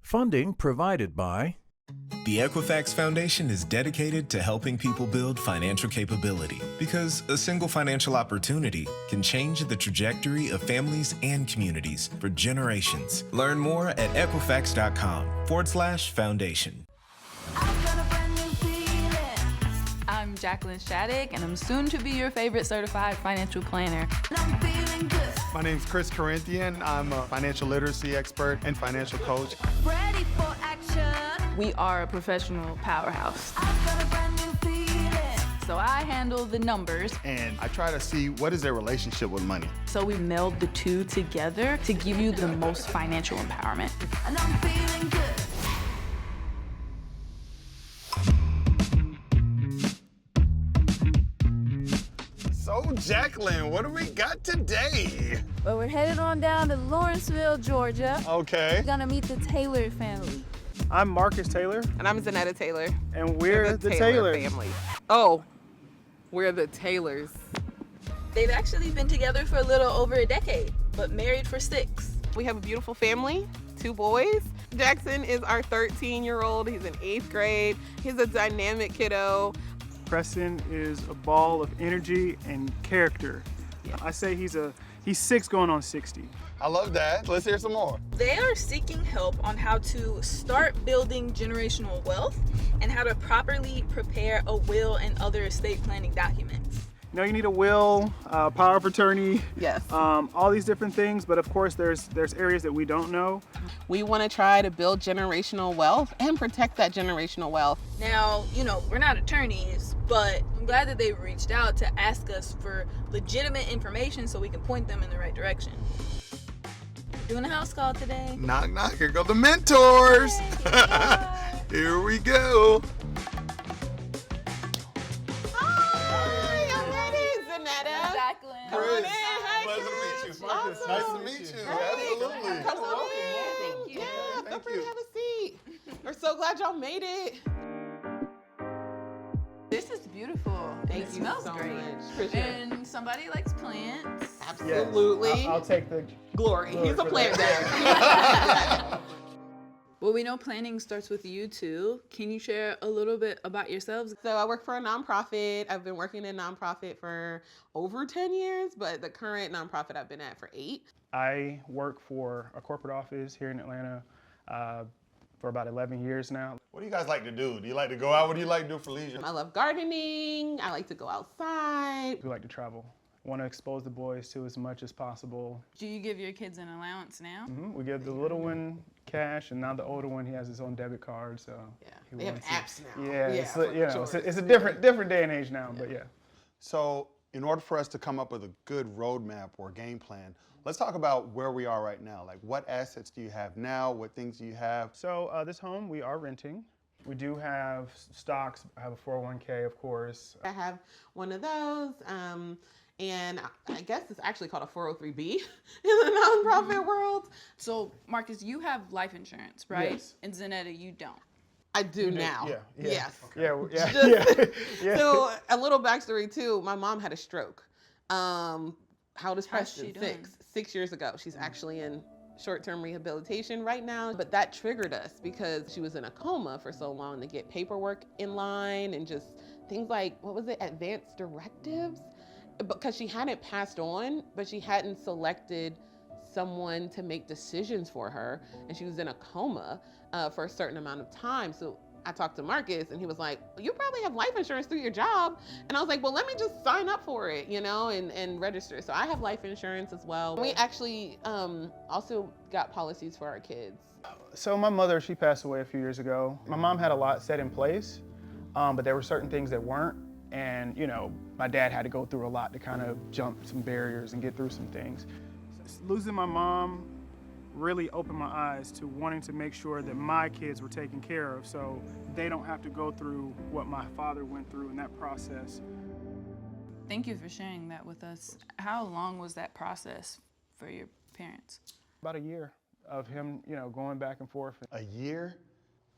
Funding provided by The Equifax Foundation is dedicated to helping people build financial capability because a single financial opportunity can change the trajectory of families and communities for generations. Learn more at Equifax.com/foundation. I'm Jacqueline Shattuck, and I'm soon to be your favorite certified financial planner. My name's Chris Corinthian. I'm a financial literacy expert and financial coach. Ready for action. We are a professional powerhouse. I've got a brand new feeling. So I handle the numbers. And I try to see what is their relationship with money. So we meld the two together to give you the most financial empowerment. And I'm feeling good. So, Jacqueline, what do we got today? Well, we're headed on down to Lawrenceville, Georgia. Okay. We're gonna meet the Taylor family. I'm Marcus Taylor, And I'm Zanetta Taylor. and we're the Taylors. family. Oh, we're the Taylors. They've actually been together for a little over a decade, but married for 6. We have a beautiful family, 2 boys. Jackson is our 13-year-old. He's in 8th grade. He's a dynamic kiddo. Preston is a ball of energy and character. I say he's 6 going on 60. I love that. Let's hear some more. They are seeking help on how to start building generational wealth and how to properly prepare a will and other estate planning documents. You know, you need a will, power of attorney, Yes. all these different things, but of course there's areas that we don't know. We want to try to build generational wealth and protect that generational wealth. Now, we're not attorneys, but I'm glad that they reached out to ask us for legitimate information so we can point them in the right direction. Doing a house call today. Knock, knock. Here go the mentors. Here we go. Hi, I'm Betty, Zanetta. Jacqueline. Come on in. Hi, Pleasure to meet you. Chris. Marcus, Awesome. nice to meet you. Absolutely. Come on in. Thank you. Yeah, feel Thank free you. to have a seat. We're so glad y'all made it. This is beautiful. Thank it you smells so great. much. For sure. And somebody likes plants. Absolutely. I'll take the Glory. He's a for plant that. dad. Well, we know planning starts with you two. Can you share a little bit about yourselves? So I work for a nonprofit. I've been working in nonprofit for over 10 years, but the current nonprofit I've been at for 8. I work for a corporate office here in Atlanta for about 11 years now. What do you guys like to do? Do you like to go out? What do you like to do for leisure? I love gardening. I like to go outside. We like to travel. Want to expose the boys to as much as possible. Do you give your kids an allowance now? We give the little one cash, and now the older one, he has his own debit card, so Yeah, he they have wants apps now. Yeah, Yeah, it's, for it's a sure. different day and age now, but yeah. So, in order for us to come up with a good roadmap or game plan, let's talk about where we are right now. Like, what assets do you have now? What things do you have? So this home we are renting. We do have stocks. I have a 401k, of course. I have one of those. And I guess it's actually called a 403B in the nonprofit world. So, Marcus, you have life insurance, right? Yes. And Zanetta, you don't. I do now. Yeah. Yes. Yeah. Yeah. So a little backstory too. My mom had a stroke. How old is How's she Preston? doing? 6 years ago. She's actually in short-term rehabilitation right now. But that triggered us because she was in a coma for so long to get paperwork in line and just things like, what was it, advanced directives? Because she hadn't passed on, but she hadn't selected someone to make decisions for her, and she was in a coma for a certain amount of time. So I talked to Marcus, and he was like, "You probably have life insurance through your job," and I was like, "Well, let me just sign up for it, and register." So I have life insurance as well. We actually also got policies for our kids. So my mother, she passed away a few years ago. My mom had a lot set in place, but there were certain things that weren't. And, my dad had to go through a lot to kind of jump some barriers and get through some things. Losing my mom really opened my eyes to wanting to make sure that my kids were taken care of so they don't have to go through what my father went through in that process. Thank you for sharing that with us. How long was that process for your parents? About a year of him, going back and forth. A year?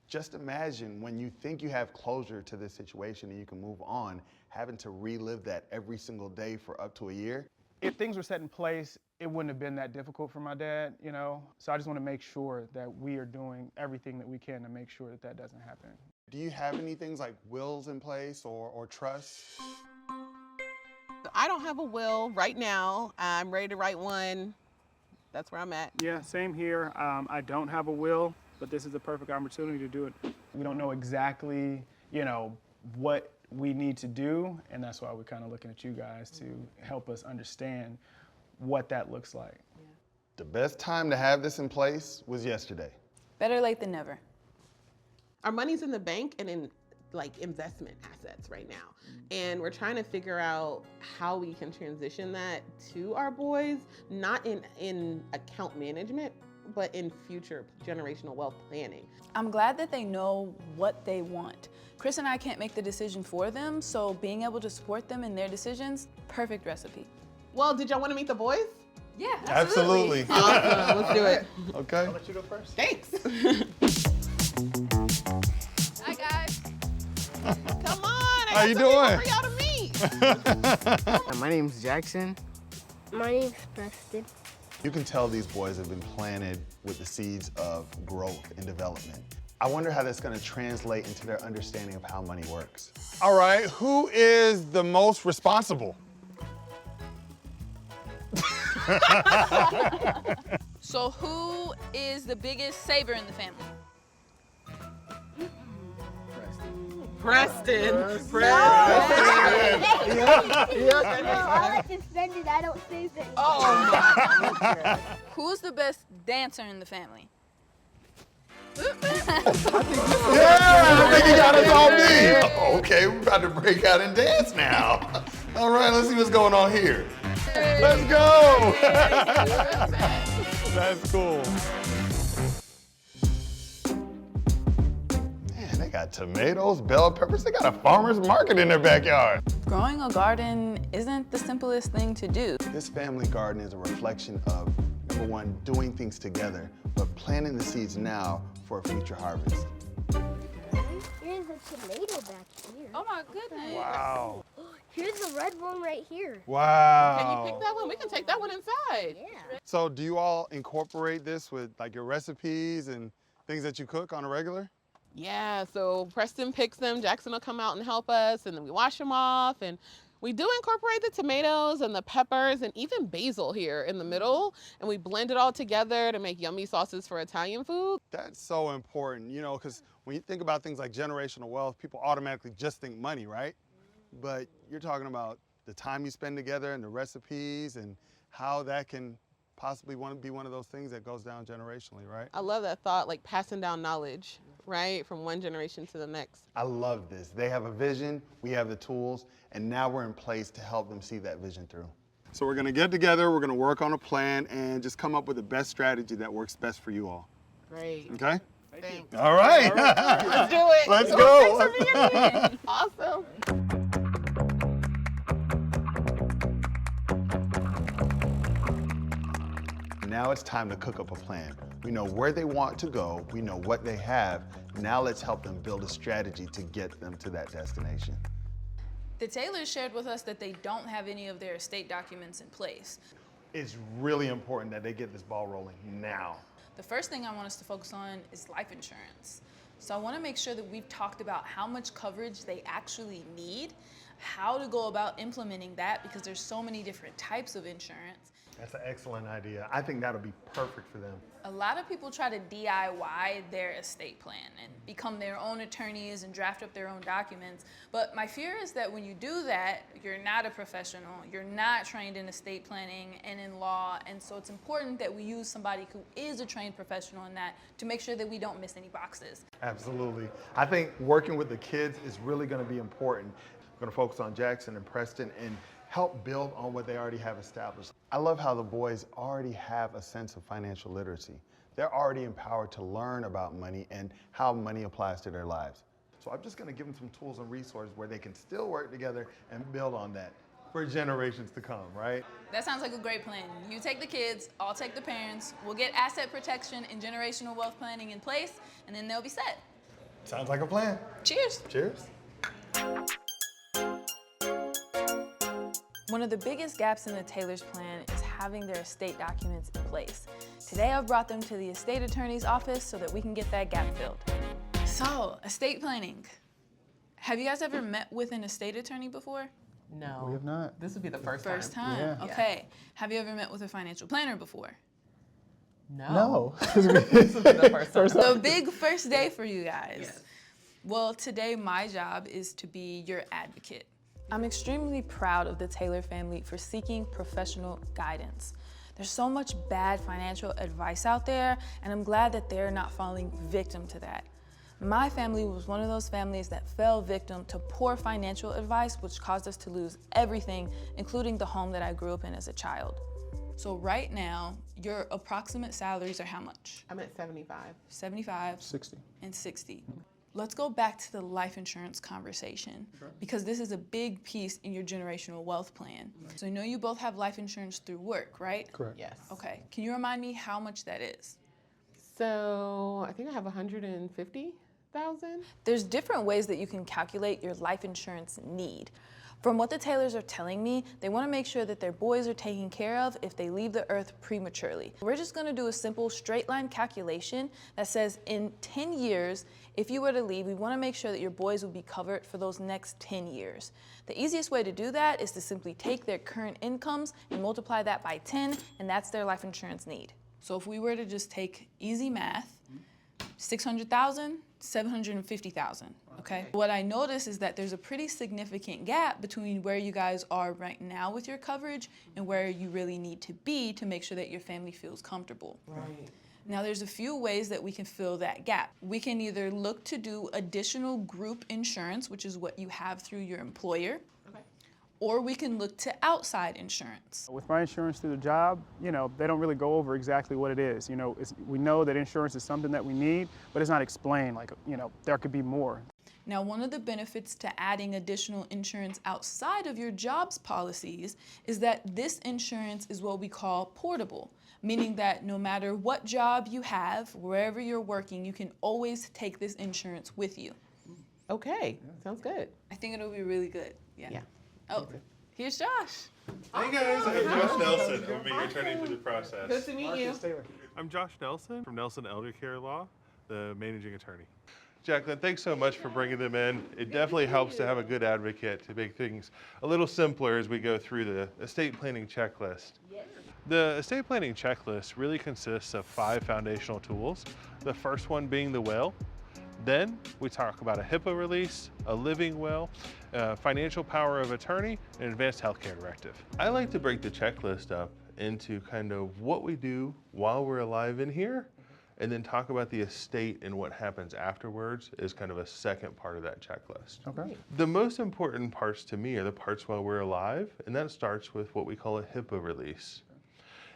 Just imagine when you think you have closure to this situation and you can move on, having to relive that every single day for up to a year. If things were set in place, it wouldn't have been that difficult for my dad, you know? So I just want to make sure that we are doing everything that we can to make sure that that doesn't happen. Do you have any things like wills in place or trusts? I don't have a will right now. I'm ready to write one. That's where I'm at. Yeah, same here. I don't have a will, but this is the perfect opportunity to do it. We don't know exactly, you know, what we need to do, and that's why we're kind of looking at you guys to help us understand what that looks like. The best time to have this in place was yesterday. Better late than never. Our money's in the bank and in like investment assets right now. And we're trying to figure out how we can transition that to our boys, not in account management, but in future generational wealth planning. I'm glad that they know what they want. Chris and I can't make the decision for them, so being able to support them in their decisions, perfect recipe. Well, did y'all want to meet the boys? Yeah, Absolutely. Awesome, let's do it. Okay. I'll let you go first. Thanks. Hi, guys. Come on, How you doing? For y'all to meet. My name's Jackson. My name's Preston. You can tell these boys have been planted with the seeds of growth and development. I wonder how that's going to translate into their understanding of how money works. All right, who is the most responsible? So who is the biggest saver in the family? Preston. No, I like to spend it. I don't save it. Oh my. Who's the best dancer in the family? Yeah, I think you got us all beat. Oh, okay, we're about to break out and dance now. All right, let's see what's going on here. Let's go. That's cool. Man, they got tomatoes, bell peppers. They got a farmer's market in their backyard. Growing a garden isn't the simplest thing to do. This family garden is a reflection of, number one, doing things together, but planting the seeds now for a future harvest. Here's a tomato back here. Oh my goodness. Wow. Here's the red one right here. Wow. Can you pick that one? We can take that one inside. Yeah. So do you all incorporate this with like your recipes and things that you cook on a regular? Yeah, so Preston picks them, Jackson will come out and help us, and then we wash them off, and we do incorporate the tomatoes and the peppers and even basil here in the middle, and we blend it all together to make yummy sauces for Italian food. That's so important, you know, because when you think about things like generational wealth, people automatically just think money, right? But you're talking about the time you spend together and the recipes and how that can possibly be one of those things that goes down generationally, right? I love that thought, like passing down knowledge, right, from one generation to the next. I love this. They have a vision, we have the tools, and now we're in place to help them see that vision through. So we're gonna get together, we're gonna work on a plan and just come up with the best strategy that works best for you all. Great. Okay? Thanks. All right. Let's do it. Let's go. Awesome. Now it's time to cook up a plan. We know where they want to go, we know what they have. Now let's help them build a strategy to get them to that destination. The Taylors shared with us that they don't have any of their estate documents in place. It's really important that they get this ball rolling now. The first thing I want us to focus on is life insurance. So I want to make sure that we've talked about how much coverage they actually need, how to go about implementing that, because there's so many different types of insurance. That's an excellent idea. I think that'll be perfect for them. A lot of people try to DIY their estate plan and become their own attorneys and draft up their own documents. But my fear is that when you do that, you're not a professional, you're not trained in estate planning and in law, and so it's important that we use somebody who is a trained professional in that to make sure that we don't miss any boxes. Absolutely. I think working with the kids is really going to be important. We're going to focus on Jackson and Preston and help build on what they already have established. I love how the boys already have a sense of financial literacy. They're already empowered to learn about money and how money applies to their lives. So I'm just going to give them some tools and resources where they can still work together and build on that for generations to come, right? That sounds like a great plan. You take the kids, I'll take the parents, we'll get asset protection and generational wealth planning in place, and then they'll be set. Sounds like a plan. Cheers. Cheers. One of the biggest gaps in the Taylor's plan is having their estate documents in place. Today I've brought them to the estate attorney's office so that we can get that gap filled. So, estate planning. Have you guys ever met with an estate attorney before? No. We have not. This would be the first First time. Yeah. Okay. Have you ever met with a financial planner before? No. No. This would be the first time. The big first day for you guys. Yes. Well, today my job is to be your advocate. I'm extremely proud of the Taylor family for seeking professional guidance. There's so much bad financial advice out there, and I'm glad that they're not falling victim to that. My family was one of those families that fell victim to poor financial advice, which caused us to lose everything, including the home that I grew up in as a child. So right now, your approximate salaries are how much? I'm at 75. 75 60. and 60. Let's go back to the life insurance conversation because this is a big piece in your generational wealth plan. So I know you both have life insurance through work, right? Correct. Yes. Okay, can you remind me how much that is? So I think I have 150,000. There's different ways that you can calculate your life insurance need. From what the Taylors are telling me, they want to make sure that their boys are taken care of if they leave the earth prematurely. We're just going to do a simple straight line calculation that says in 10 years, if you were to leave, we want to make sure that your boys will be covered for those next 10 years. The easiest way to do that is to simply take their current incomes and multiply that by 10, and that's their life insurance need. So if we were to just take easy math, 600,000, 750,000, okay? What I notice is that there's a pretty significant gap between where you guys are right now with your coverage and where you really need to be to make sure that your family feels comfortable. Right. Now there's a few ways that we can fill that gap. We can either look to do additional group insurance, which is what you have through your employer, Okay. or we can look to outside insurance. With my insurance through the job, they don't really go over exactly what it is. We know that insurance is something that we need, but it's not explained. Like, there could be more. Now, one of the benefits to adding additional insurance outside of your job's policies is that this insurance is what we call portable, meaning that no matter what job you have, wherever you're working, you can always take this insurance with you. Okay. Sounds good. I think it'll be really good. Yeah. Oh, here's Josh. Hey guys, I'm Josh Nelson. I'm being attorney through the process. Good to meet you. I'm Josh Nelson from Nelson Elder Care Law, the managing attorney. Jacqueline, thanks so much for bringing them in. It definitely helps to have a good advocate to make things a little simpler as we go through the estate planning checklist. The estate planning checklist really consists of 5 foundational tools. The first one being the will. Then we talk about a HIPAA release, a living will, financial power of attorney, and advanced healthcare directive. I like to break the checklist up into kind of what we do while we're alive in here, and then talk about the estate and what happens afterwards is kind of a second part of that checklist. Okay. The most important parts to me are the parts while we're alive, and that starts with what we call a HIPAA release.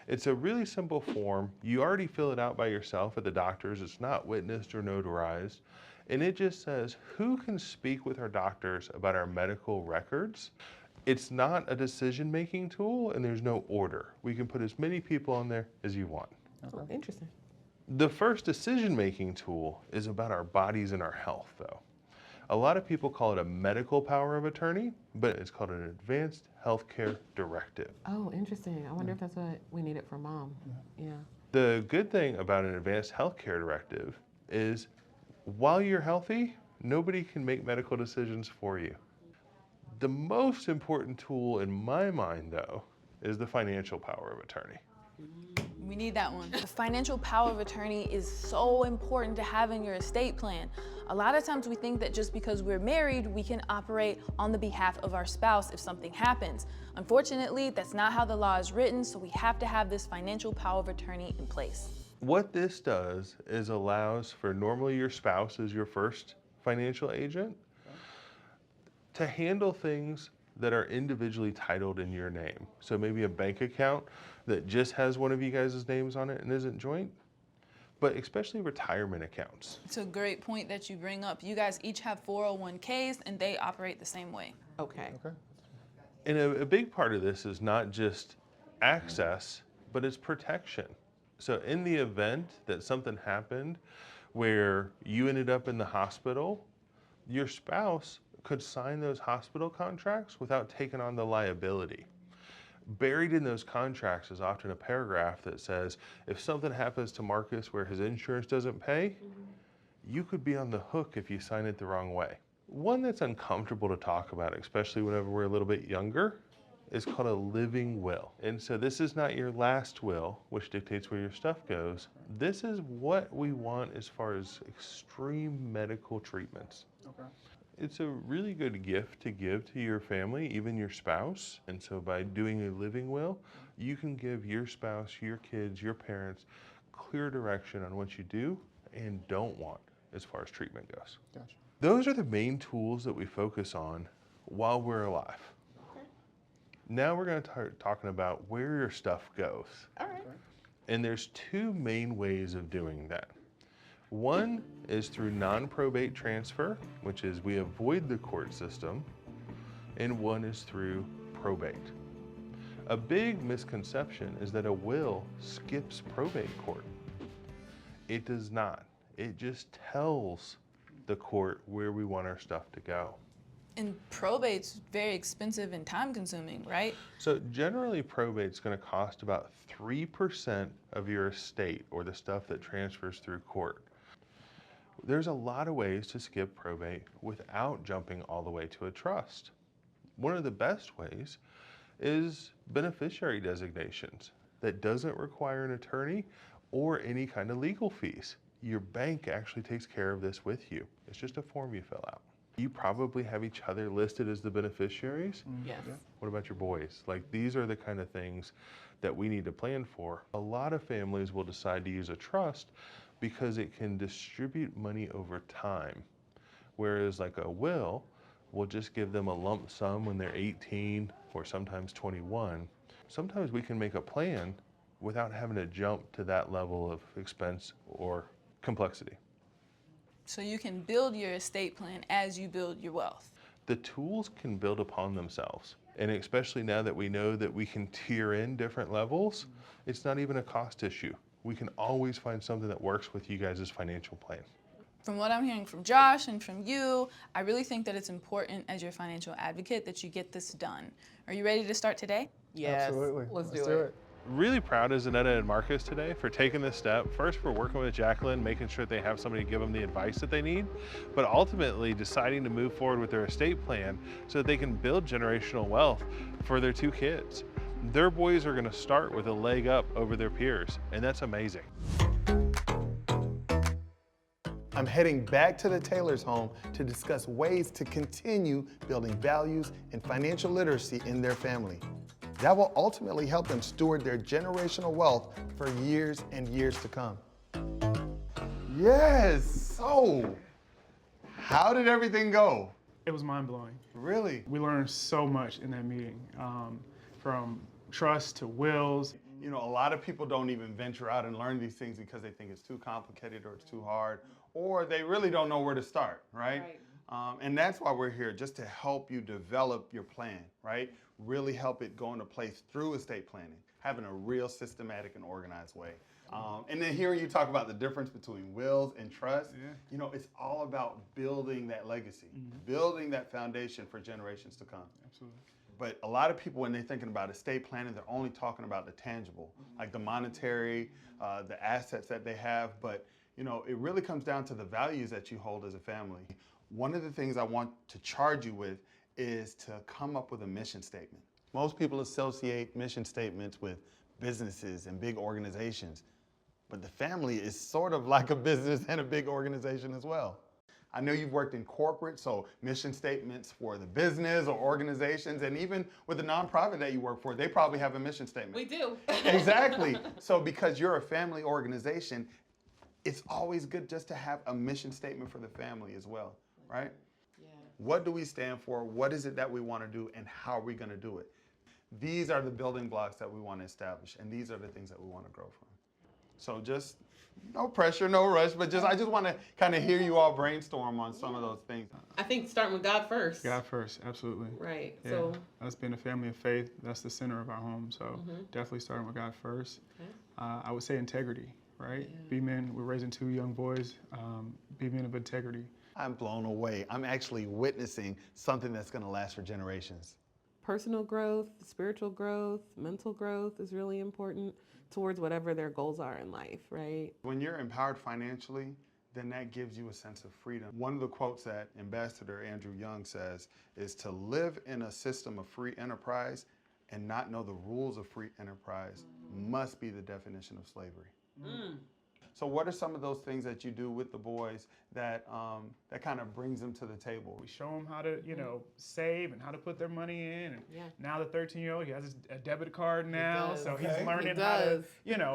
It's a really simple form. You already fill it out by yourself at the doctor's. It's not witnessed or notarized. And it just says who can speak with our doctors about our medical records. It's not a decision-making tool, and there's no order. We can put as many people on there as you want. Oh, interesting. The first decision-making tool is about our bodies and our health, though. A lot of people call it a medical power of attorney, but it's called an advanced healthcare directive. Oh, interesting. I wonder if that's what we needed for Mom. Yeah. The good thing about an advanced healthcare directive is while you're healthy, nobody can make medical decisions for you. The most important tool in my mind, though, is the financial power of attorney. We need that one. The financial power of attorney is so important to have in your estate plan. A lot of times we think that just because we're married, we can operate on the behalf of our spouse if something happens. Unfortunately, that's not how the law is written, so we have to have this financial power of attorney in place. What this does is allows for normally your spouse is your first financial agent to handle things that are individually titled in your name. So maybe a bank account that just has one of you guys' names on it and isn't joint, but especially retirement accounts. It's a great point that you bring up. You guys each have 401ks and they operate the same way. Okay. And a big part of this is not just access, but it's protection. So in the event that something happened where you ended up in the hospital, your spouse could sign those hospital contracts without taking on the liability. Buried in those contracts is often a paragraph that says, if something happens to Marcus where his insurance doesn't pay, you could be on the hook if you sign it the wrong way. One that's uncomfortable to talk about, especially whenever we're a little bit younger, is called a living will. And so this is not your last will, which dictates where your stuff goes. This is what we want as far as extreme medical treatments. Okay. It's a really good gift to give to your family, even your spouse. And so by doing a living will, you can give your spouse, your kids, your parents clear direction on what you do and don't want as far as treatment goes. Gotcha. Those are the main tools that we focus on while we're alive. Now we're going to start talking about where your stuff goes. All right. And there's two main ways of doing that. One is through non-probate transfer, which is we avoid the court system, and one is through probate. A big misconception is that a will skips probate court. It does not. It just tells the court where we want our stuff to go. And probate's very expensive and time consuming, right? So generally probate's going to cost about 3% of your estate or the stuff that transfers through court. There's a lot of ways to skip probate without jumping all the way to a trust. One of the best ways is beneficiary designations that doesn't require an attorney or any kind of legal fees. Your bank actually takes care of this with you. It's just a form you fill out. You probably have each other listed as the beneficiaries. Yes. What about your boys? Like, these are the kind of things that we need to plan for. A lot of families will decide to use a trust because it can distribute money over time. Whereas like a will just give them a lump sum when they're 18 or sometimes 21. Sometimes we can make a plan without having to jump to that level of expense or complexity. So you can build your estate plan as you build your wealth. The tools can build upon themselves. And especially now that we know that we can tier in different levels, it's not even a cost issue. We can always find something that works with you guys' financial plan. From what I'm hearing from Josh and from you, I really think that it's important as your financial advocate that you get this done. Are you ready to start today? Yes. Absolutely. Let's do it. Really proud of Zanetta and Marcus today for taking this step. First, for working with Jacqueline, making sure they have somebody to give them the advice that they need, but ultimately deciding to move forward with their estate plan so that they can build generational wealth for their two kids. Their boys are going to start with a leg up over their peers, and that's amazing. I'm heading back to the Taylor's home to discuss ways to continue building values and financial literacy in their family. That will ultimately help them steward their generational wealth for years and years to come. Yes, so how did everything go? It was mind-blowing. Really? We learned so much in that meeting, from trust to wills. You know, a lot of people don't even venture out and learn these things because they think it's too complicated or it's too hard, or they really don't know where to start, right? And that's why we're here, just to help you develop your plan, right? Really help it go into place through estate planning, having a real systematic and organized way. And then hearing you talk about the difference between wills and trust, you know, it's all about building that legacy, building that foundation for generations to come. Absolutely. But a lot of people, when they're thinking about estate planning, they're only talking about the tangible, like the monetary, the assets that they have. But, you know, it really comes down to the values that you hold as a family. One of the things I want to charge you with is to come up with a mission statement. Most people associate mission statements with businesses and big organizations, but the family is sort of like a business and a big organization as well. I know you've worked in corporate, so mission statements for the business or organizations, and even with the nonprofit that you work for, they probably have a mission statement. We do. Exactly. So because you're a family organization, it's always good just to have a mission statement for the family as well, right? Yeah. What do we stand for? What is it that we want to do, and how are we going to do it? These are the building blocks that we want to establish, and these are the things that we want to grow from. So just no pressure, no rush, but I just want to kind of hear you all brainstorm on some of those things. I think starting with God first. God first, absolutely. Right. Yeah. So Us being a family of faith, that's the center of our home. So definitely starting with God first. Okay. I would say integrity, right? Be men. We're raising two young boys. Be men of integrity. I'm blown away. I'm actually witnessing something that's going to last for generations. personal growth, spiritual growth, mental growth is really important towards whatever their goals are in life, right? When you're empowered financially, then that gives you a sense of freedom. One of the quotes that Ambassador Andrew Young says is to live in a system of free enterprise and not know the rules of free enterprise must be the definition of slavery. So what are some of those things that you do with the boys that that kind of brings them to the table? We show them how to, save and how to put their money in. And now the 13-year-old, he has a debit card now, so he's learning how to,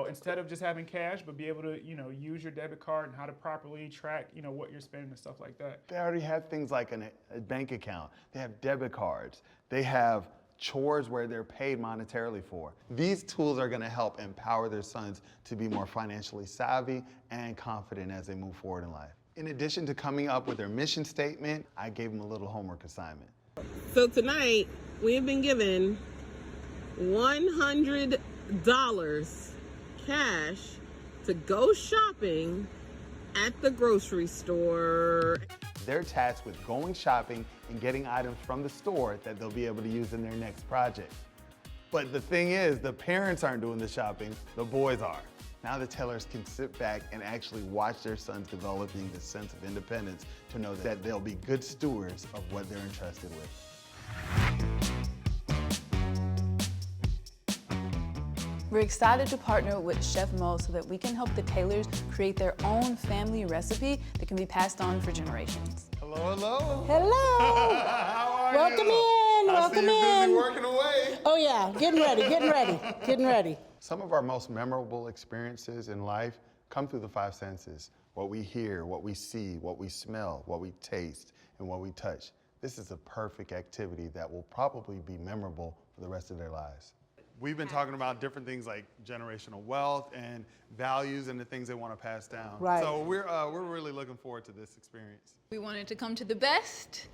instead of just having cash, but be able to, use your debit card and how to properly track, what you're spending and stuff like that. They already have things like a bank account. They have debit cards. They have chores where they're paid monetarily for. These tools are going to help empower their sons to be more financially savvy and confident as they move forward in life. In addition to coming up with their mission statement, I gave them a little homework assignment. So tonight, we have been given $100 cash to go shopping at the grocery store. They're tasked with going shopping and getting items from the store that they'll be able to use in their next project. But the thing is, the parents aren't doing the shopping, the boys are. Now the tellers can sit back and actually watch their sons developing this sense of independence to know that they'll be good stewards of what they're entrusted with. We're excited to partner with Chef Mo so that we can help the Taylors create their own family recipe that can be passed on for generations. Hello, hello. Hello. How are Welcome you? in, welcome I see you in. busy working away. Oh yeah, getting ready. Some of our most memorable experiences in life come through the five senses. What we hear, what we see, what we smell, what we taste, and what we touch. This is a perfect activity that will probably be memorable for the rest of their lives. We've been talking about different things like generational wealth and values and the things they want to pass down. Right. So we're really looking forward to this experience. We wanted to come to the best,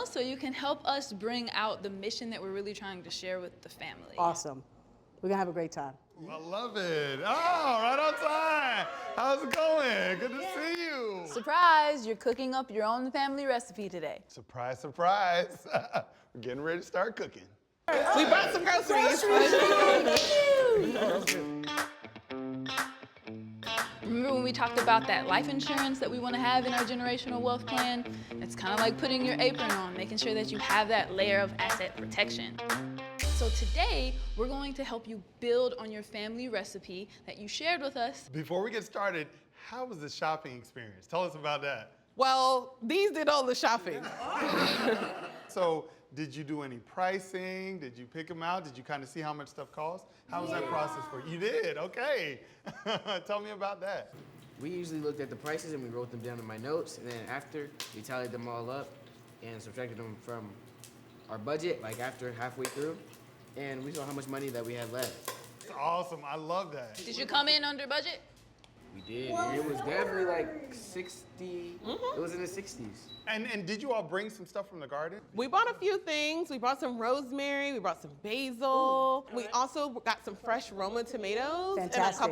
so you can help us bring out the mission that we're really trying to share with the family. Awesome. We're gonna have a great time. I love it. Oh, right on time. How's it going? Good to see you. Surprise, you're cooking up your own family recipe today. Surprise, surprise. We're getting ready to start cooking. We brought some groceries. Remember when we talked about that life insurance that we want to have in our generational wealth plan? It's kind of like putting your apron on, making sure that you have that layer of asset protection. So today, we're going to help you build on your family recipe that you shared with us. Before we get started, how was the shopping experience? Tell us about that. Well, these did all the shopping. So, did you do any pricing? Did you pick them out? Did you kind of see how much stuff costs? How was that process for you? You did, okay. Tell me about that. We usually looked at the prices and we wrote them down in my notes, and then after, we tallied them all up and subtracted them from our budget, like after halfway through, and we saw how much money that we had left. That's awesome, I love that. Did you come in under budget? We did, and it was definitely like 60, it was in the 60s. And did you all bring some stuff from the garden? We bought a few things. We brought some rosemary, we brought some basil. We also got some fresh Roma tomatoes. Fantastic.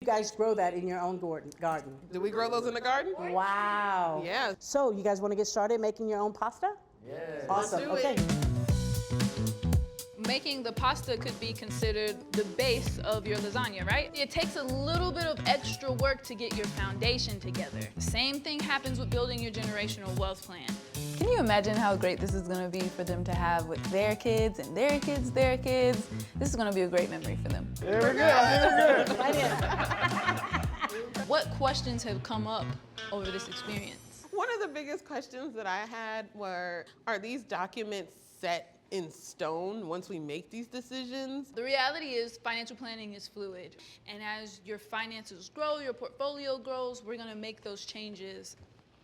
You guys grow that in your own garden. Did we grow those in the garden? Wow. Yeah. So you guys want to get started making your own pasta? Yeah. Awesome. Let's do it. Okay. Making the pasta could be considered the base of your lasagna, right? It takes a little bit of extra work to get your foundation together. The same thing happens with building your generational wealth plan. Can you imagine how great this is gonna be for them to have with their kids and their kids, their kids? This is gonna be a great memory for them. There we go. Right in. What questions have come up over this experience? One of the biggest questions that I had were, are these documents set in stone once we make these decisions? The reality is financial planning is fluid. And as your finances grow, your portfolio grows, we're gonna make those changes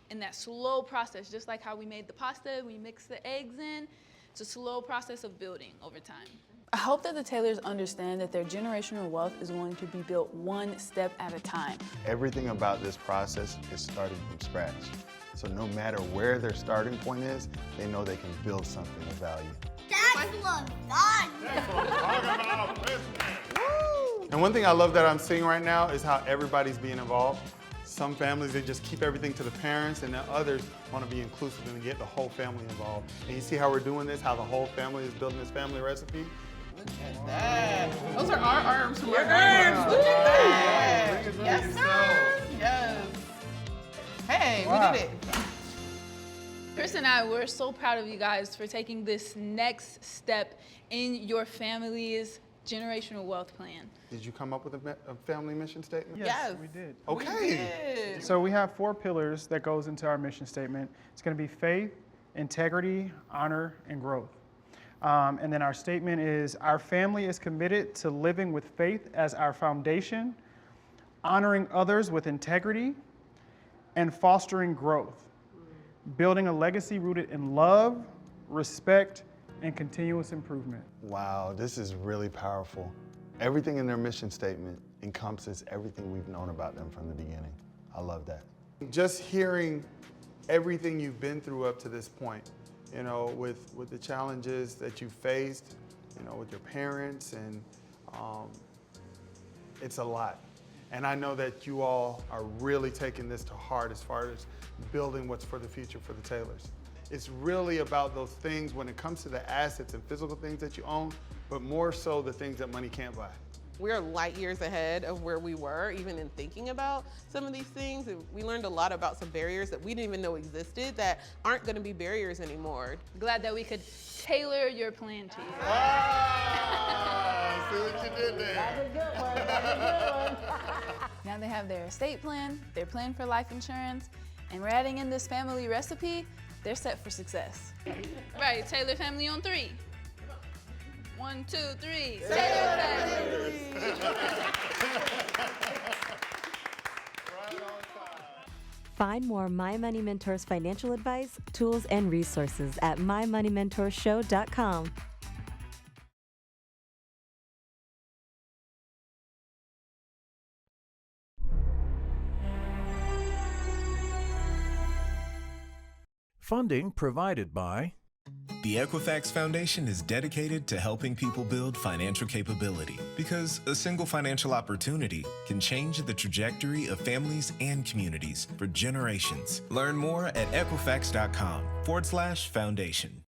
in that slow process, just like how we made the pasta, we mix the eggs in. It's a slow process of building over time. I hope that the Taylors understand that their generational wealth is going to be built one step at a time. Everything about this process is starting from scratch. So no matter where their starting point is, they know they can build something of value. That's lasagna. And one thing I love that I'm seeing right now is how everybody's being involved. Some families, they just keep everything to the parents, and then others want to be inclusive and get the whole family involved. And you see how we're doing this, how the whole family is building this family recipe? Look at that. Those are our arms from our arms. Look at that. Yes, sir. Yes. Hey, Wow. we did it. Chris and I, we're so proud of you guys for taking this next step in your family's generational wealth plan. Did you come up with a family mission statement? Yes. we did. Okay. So we have 4 pillars that goes into our mission statement. It's going to be faith, integrity, honor, and growth. And then our statement is, our family is committed to living with faith as our foundation, honoring others with integrity, and fostering growth, building a legacy rooted in love, respect, and continuous improvement. Wow, this is really powerful. Everything in their mission statement encompasses everything we've known about them from the beginning. I love that. Just hearing everything you've been through up to this point, you know, with the challenges that you faced, you know, with your parents, and it's a lot. And I know that you all are really taking this to heart as far as building what's for the future for the Taylors. It's really about those things when it comes to the assets and physical things that you own, but more so the things that money can't buy. We're light years ahead of where we were, even in thinking about some of these things. And we learned a lot about some barriers that we didn't even know existed that aren't going to be barriers anymore. Glad that we could tailor your plan to you. Ah, see what you did there. That's a good one. That's a good one. Now they have their estate plan, their plan for life insurance, and we're adding in this family recipe. They're set for success. Right, Taylor family on 3. 1, 2, 3. Taylor family. Find more My Money Mentors financial advice, tools, and resources at mymoneymentorshow.com. Funding provided by The Equifax Foundation is dedicated to helping people build financial capability because a single financial opportunity can change the trajectory of families and communities for generations. Learn more at Equifax.com/foundation.